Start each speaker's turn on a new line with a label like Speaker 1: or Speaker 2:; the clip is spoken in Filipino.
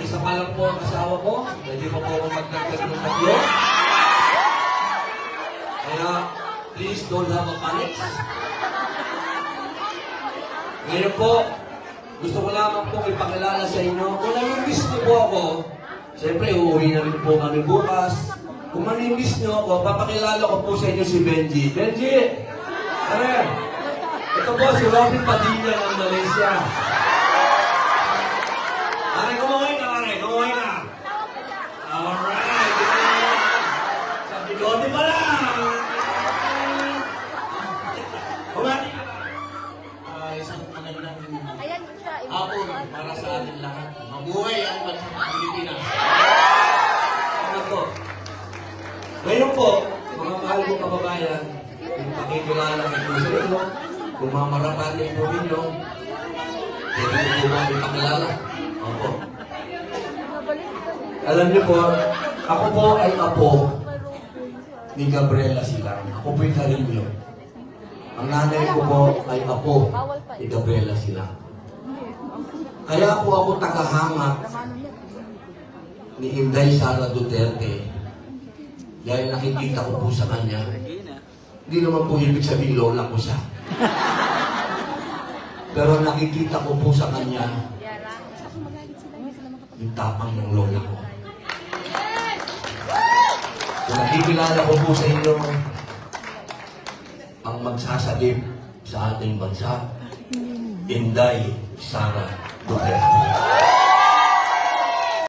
Speaker 1: Isa pa lang po ang asawa ko. Pwede mo po akong magdagdag ng tatlo. Kaya, please don't have a panic. Ngayon po, gusto ko lamang po ipakilala sa inyo. Kung nami-miss niyo po ako, siyempre uuwi na rin po kami bukas. Kung nami-miss niyo ako, papakilala ko po sa inyo si Benji. Benji! Ano? Ito po si Robin Padilla ng Malaysia. Are, kumuhay na, Are. Kumuhay na. Alright. Sa bigote pa lang. Kumati ka ba?
Speaker 2: Isang magandang
Speaker 3: hapon
Speaker 2: para sa ating lahat. Mabuhay ang bansang Pilipinas.
Speaker 1: Ano po? Ngayon po, mga mahal kong kababayan, kung pakikilala ko po sa inyo, kung mamarapatan po ninyo, pwede ko po ipakilala. Opo. Alam niyo po, ako po ay apo ni Gabriela Silang. Ako po'y Carinyo. Ang nanay ko po ay apo ni Gabriela Silang. Kaya po ako tagahangat ni Inday Sara Duterte Dahil nakikita ko po sa kanya, hindi naman po ibig sabihin lola ko siya. Pero nakikita ko po sa kanya, yung tapang ng lola ko. So nakikilala ko po sa inyo, ang magsasagip sa ating bansa, Inday Sara Duterte.